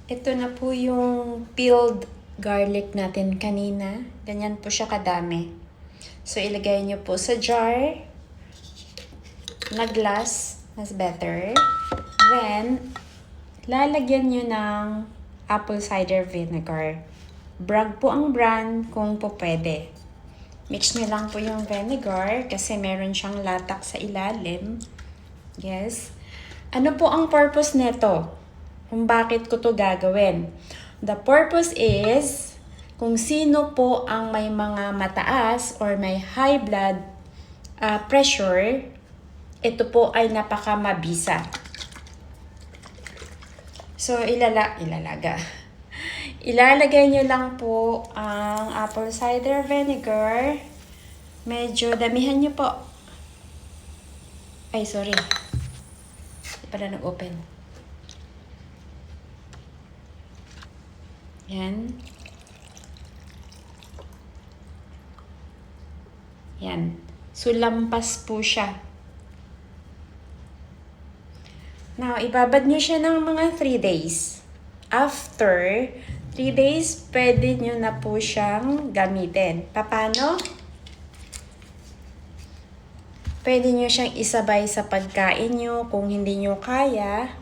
Ito na po yung peeled garlic natin kanina. Ganyan po siya kadami. So, ilagay nyo po sa jar na glass. Mas better. Then, lalagyan nyo ng apple cider vinegar. Bragg po ang brand kung po pwede. Mix nyo lang po yung vinegar kasi meron siyang latak sa ilalim. Yes. Ano po ang purpose nito? Kung bakit ko to gagawin. The purpose is, kung sino po ang may mga mataas or may high blood pressure, ito po ay napakamabisa. So, ilalagay nyo lang po ang apple cider vinegar. Medyo damihan nyo po. Ay, sorry. Hindi pala nag-open. Yan. Yan. So, lampas po siya. Now, ibabad nyo siya ng mga 3 days. After 3 days, pwede nyo na po siyang gamitin. Paano? Pwede nyo siyang isabay sa pagkain nyo kung hindi nyo kaya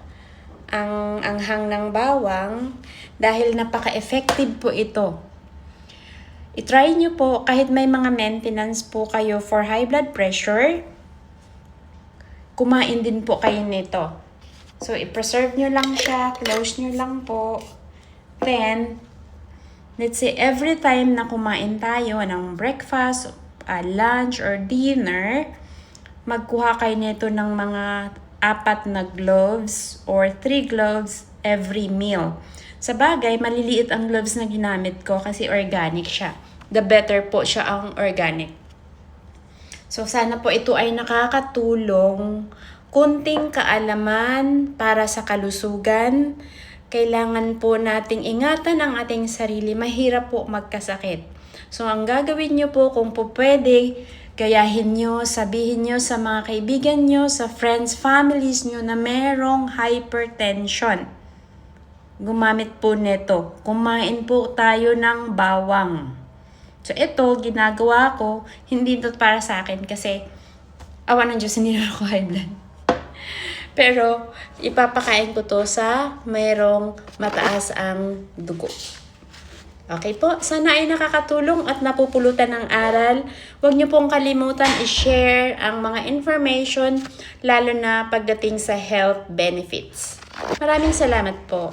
ang anghang ng bawang dahil napaka-effective po ito. I-try nyo po kahit may mga maintenance po kayo for high blood pressure, kumain din po kayo nito. So, i-preserve nyo lang siya, close nyo lang po. Then, let's say every time na kumain tayo ng breakfast, lunch, or dinner, magkuha kayo nito ng mga 4 na gloves or 3 gloves every meal. Sa bagay, maliliit ang gloves na ginamit ko kasi organic siya. The better po siya ang organic. So, sana po ito ay nakakatulong. Kunting kaalaman para sa kalusugan. Kailangan po nating ingatan ang ating sarili. Mahirap po magkasakit. So, ang gagawin nyo po kung po pwede, gayahin nyo, sabihin nyo sa mga kaibigan nyo, sa friends, families nyo na merong hypertension. Gumamit po nito. Kumain po tayo ng bawang. So, ito, ginagawa ko, hindi ito para sa akin kasi awa ng Diyos, hindi na ako high blood. Pero, ipapakain ko to sa mayroong mataas ang dugo. Okay po, sana ay nakakatulong at napupulutan ng aral. Huwag niyo pong kalimutan i-share ang mga information, lalo na pagdating sa health benefits. Maraming salamat po.